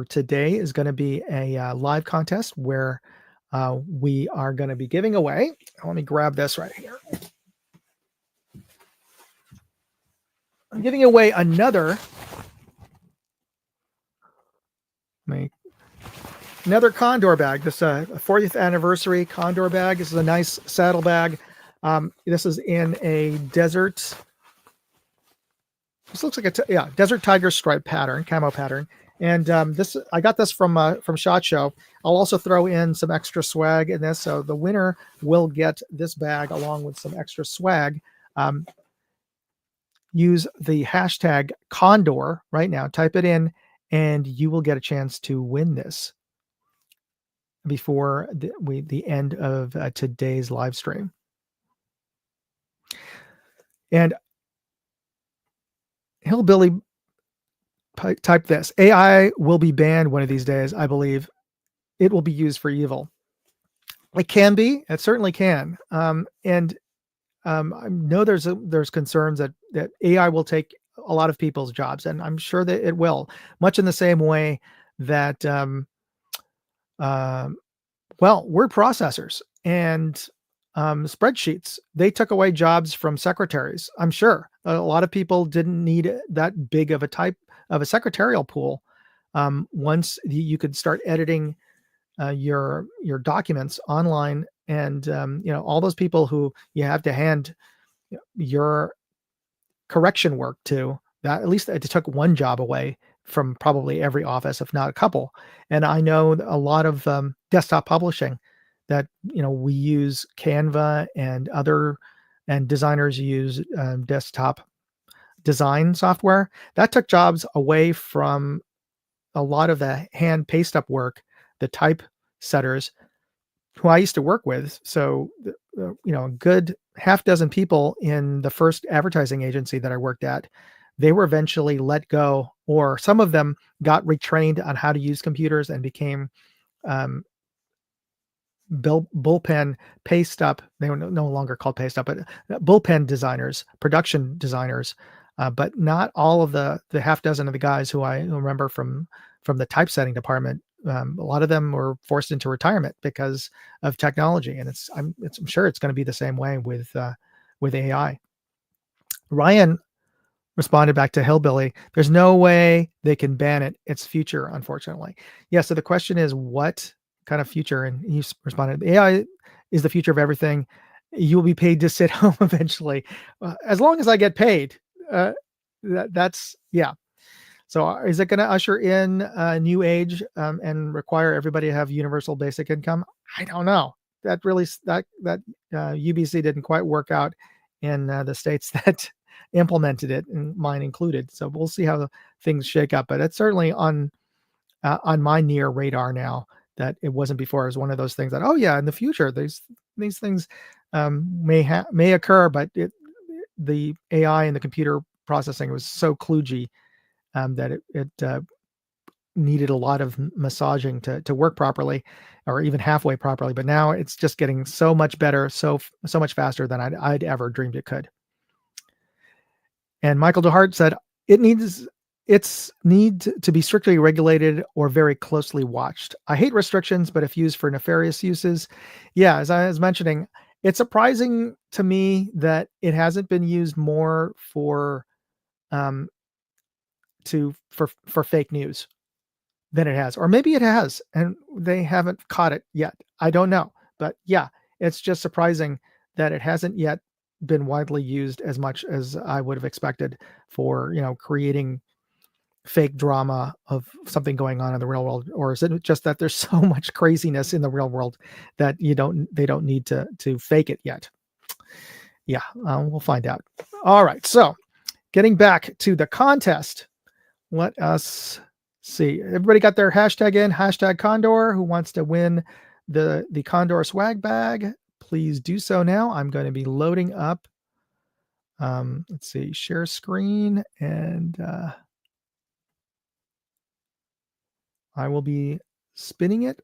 today. Is going to be a live contest where we are going to be giving away. Let me grab this right here. I'm giving away another Condor bag. This 40th anniversary Condor bag. This is a nice saddle bag. This is in a desert. This looks like desert tiger stripe pattern, camo pattern. And I got this from SHOT Show. I'll also throw in some extra swag in this, so the winner will get this bag along with some extra swag. Use the hashtag Condor right now. Type it in, and you will get a chance to win this before the end of today's live stream. And Hillbilly type this: AI will be banned one of these days. I believe it will be used for evil. It can be. It certainly can. And I know there's concerns that AI will take a lot of people's jobs, and I'm sure that it will. Much in the same way that word processors and spreadsheets, they took away jobs from secretaries. I'm sure a lot of people didn't need that big of a secretarial pool. Once you could start editing your documents online, and all those people who you have to hand your correction work to, that at least it took one job away from probably every office, if not a couple. And I know a lot of desktop publishing that we use Canva and designers use desktop design software. That took jobs away from a lot of the hand paste up work, the typesetters who I used to work with. So a good half dozen people in the first advertising agency that I worked at, they were eventually let go, or some of them got retrained on how to use computers and became um, bullpen paste up. They were no longer called paste up, but bullpen designers, production designers. But not all of the half dozen of the guys who I remember from the typesetting department. A lot of them were forced into retirement because of technology, and I'm sure it's going to be the same way with AI. Ryan responded back to Hillbilly, there's no way they can ban it. It's future, unfortunately. Yeah. So the question is, what kind of future? And he responded, AI is the future of everything. You will be paid to sit home eventually. As long as I get paid. Uh, that's, yeah. So is it going to usher in a new age and require everybody to have universal basic income? I don't know. That really, that UBC didn't quite work out in the states that implemented it, and mine included. So we'll see how things shake up. But it's certainly on my near radar now that it wasn't before. It was one of those things that, oh yeah, in the future these things may occur, but the AI and the computer processing was so kludgy that it needed a lot of massaging to work properly, or even halfway properly. But now it's just getting so much better, so much faster than I'd ever dreamed it could. And Michael DeHart said it's need to be strictly regulated or very closely watched. I hate restrictions, but if used for nefarious uses, yeah, as I was mentioning, it's surprising to me that it hasn't been used more for um, for fake news than it has, or maybe it has, and they haven't caught it yet. I don't know, but yeah, it's just surprising that it hasn't yet been widely used as much as I would have expected for creating fake drama of something going on in the real world. Or is it just that there's so much craziness in the real world that they don't need to fake it yet? Yeah, we'll find out. All right, so getting back to the contest, let us see. Everybody got their hashtag in, hashtag Condor. Who wants to win the Condor swag bag? Please do so now. I'm going to be loading up. Let's see, share screen, and I will be spinning it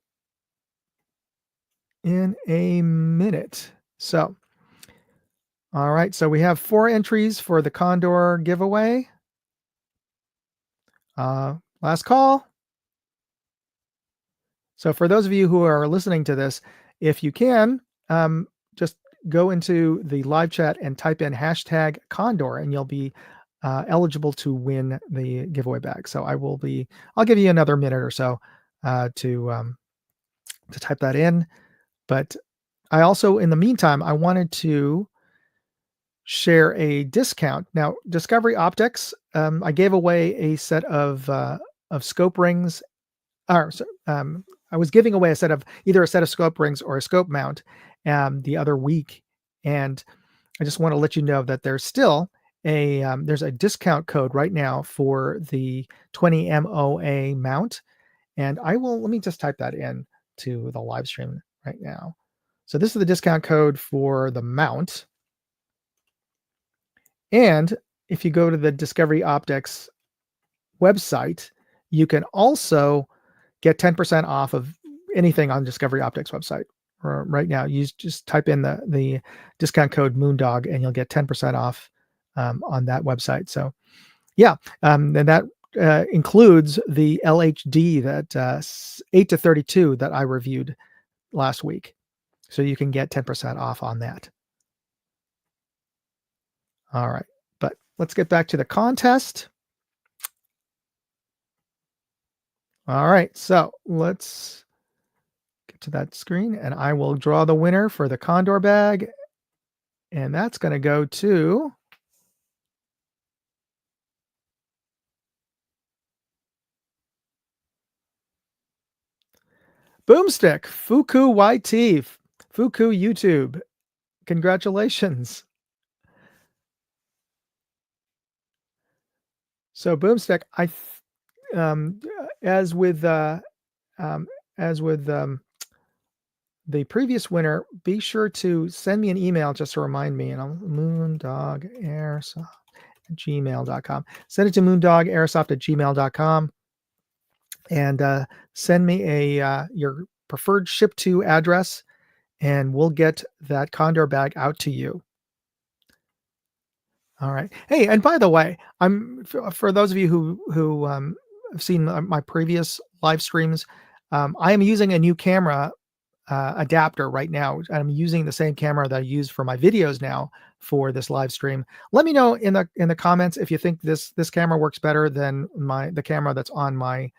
in a minute. So, all right. So we have 4 entries for the Condor giveaway. Last call. So for those of you who are listening to this, if you can, just go into the live chat and type in hashtag Condor, and you'll be eligible to win the giveaway bag. So I'll give you another minute or so to type that in. But I also, in the meantime, I wanted to share a discount. Now, Discovery Optics, I gave away a set of scope rings. I was giving away either a set of scope rings or a scope mount the other week, and I just want to let you know that there's still there's a discount code right now for the 20 MOA mount, and let me just type that in to the live stream right now. So this is the discount code for the mount, and if you go to the Discovery Optics website, you can also get 10% off of anything on Discovery Optics website right now. You just type in the discount code Moondog, and you'll get 10% off on that website. So yeah, and that includes the LHD, that 8 to 32 that I reviewed last week. So you can get 10% off on that. All right, but let's get back to the contest. All right, so let's get to that screen, and I will draw the winner for the Condor bag, and that's going to go to Boomstick, Fuku YT, Fuku YouTube. Congratulations. So Boomstick, as with the previous winner, be sure to send me an email just to remind me, and I'll Moondog Airsoft gmail.com. Send it to moondogairsoft@gmail.com and send me your preferred ship to address, and we'll get that Condor bag out to you. All right. Hey, and by the way, for those of you who have seen my previous live streams, I am using a new camera adapter right now. I'm using the same camera that I use for my videos now for this live stream. Let me know in the comments if you think this camera works better than the camera that's on my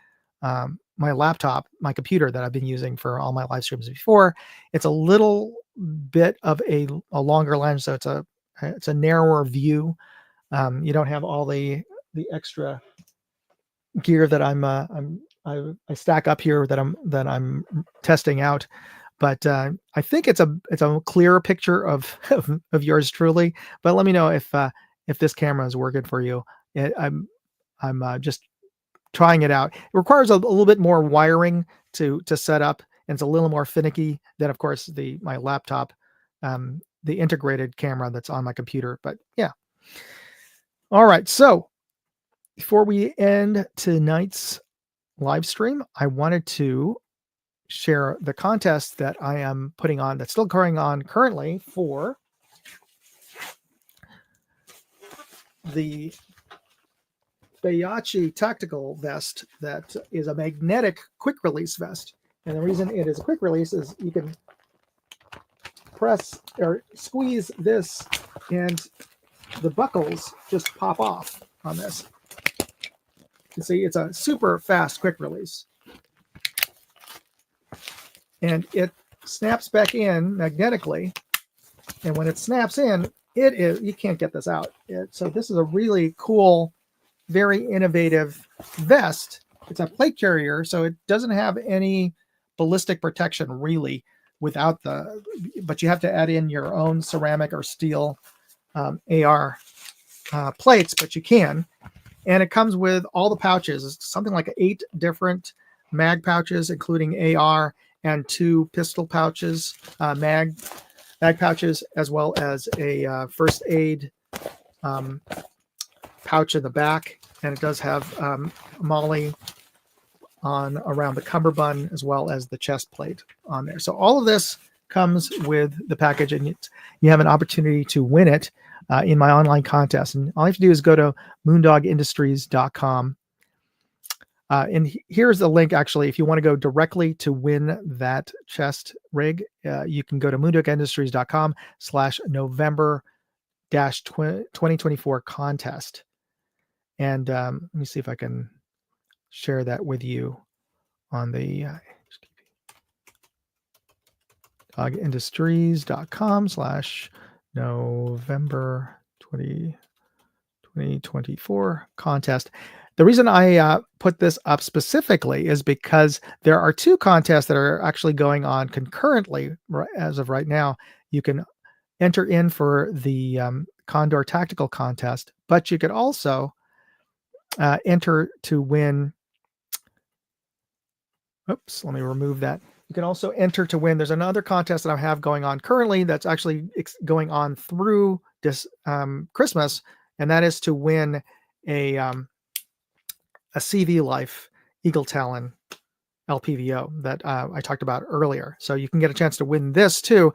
laptop, my computer that I've been using for all my live streams before. It's a little bit of a longer lens, so it's a narrower view. You don't have all the extra gear that I stack up here that I'm testing out. But I think it's a clearer picture of yours truly. But let me know if this camera is working for you. I'm just trying it out. It requires a little bit more wiring to set up, and it's a little more finicky than, of course, my laptop, the integrated camera that's on my computer. But yeah. All right. So before we end tonight's live stream, I wanted to share the contest that I am putting on, that's still going on currently, for the Bayachi tactical vest that is a magnetic quick release vest. And the reason it is a quick release is you can press or squeeze this and the buckles just pop off on this. You see, it's a super fast quick release. And it snaps back in magnetically. And when it snaps in, you can't get this out. So this is a really cool, very innovative vest. It's a plate carrier, so it doesn't have any ballistic protection really but you have to add in your own ceramic or steel AR plates, but you can. And it comes with all the pouches. It's something like 8 different mag pouches, including AR, and 2 pistol pouches, mag pouches, as well as a first aid pouch in the back. And it does have MOLLE around the cummerbund, as well as the chest plate on there. So all of this comes with the package, and you have an opportunity to win it in my online contest. And all you have to do is go to moondogindustries.com. And here's the link, actually. If you want to go directly to win that chest rig, you can go to moondogindustries.com/November-2024 contest. And let me see if I can share that with you on the moondogindustries.com/November 2024 contest. The reason I put this up specifically is because there are 2 contests that are actually going on concurrently as of right now. You can enter in for the Condor Tactical Contest, but you could also enter to win. Oops, let me remove that. You can also enter to win. There's another contest that I have going on currently that's actually going on through this Christmas, and that is to win a CV Life Eagle Talon LPVO that I talked about earlier. So you can get a chance to win this too.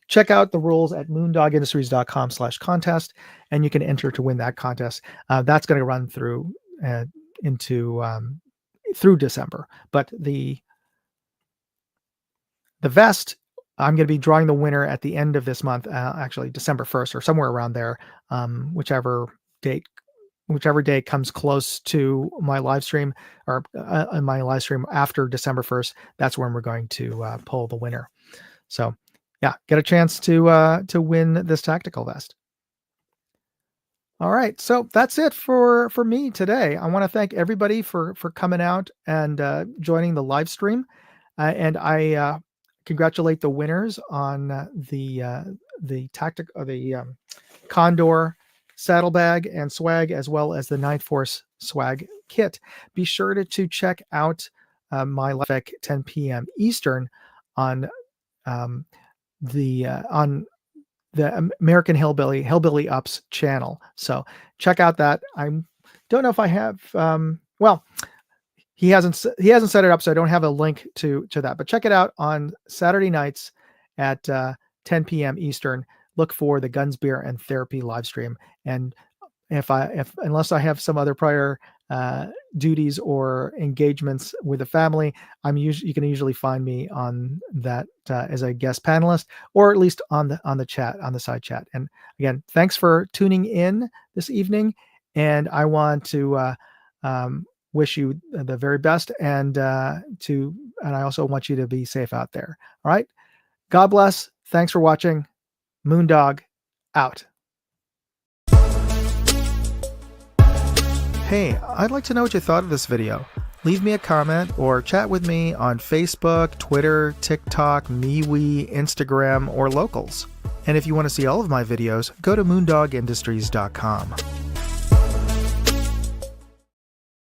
Check out the rules at moondogindustries.com/contest, and you can enter to win that contest. That's going to run through through December. But the vest, I'm going to be drawing the winner at the end of this month, actually December 1st or somewhere around there, whichever day comes close to my live stream, or my live stream after December 1st. That's when we're going to pull the winner. So yeah, get a chance to win this tactical vest. All right, so that's it for me today. I want to thank everybody for coming out and joining the live stream, and I congratulate the winners on the Condor saddlebag and swag, as well as the Ninth Force swag kit. Be sure to check out my live at 10 p.m. Eastern on the American Hillbilly Ups channel. So check out that. I don't know if I have. Well, he hasn't set it up, so I don't have a link to that. But check it out on Saturday nights at 10 p.m. Eastern. Look for the Guns, Beer, and Therapy live stream. And if unless I have some other prior duties or engagements with the family, you can usually find me on that as a guest panelist, or at least on the chat, on the side chat. And again, thanks for tuning in this evening, and I want to wish you the very best, and I also want you to be safe out there. All right, God bless. Thanks for watching. Moondog out. Hey, I'd like to know what you thought of this video. Leave me a comment or chat with me on Facebook, Twitter, TikTok, MeWe, Instagram, or Locals. And if you want to see all of my videos, go to moondogindustries.com.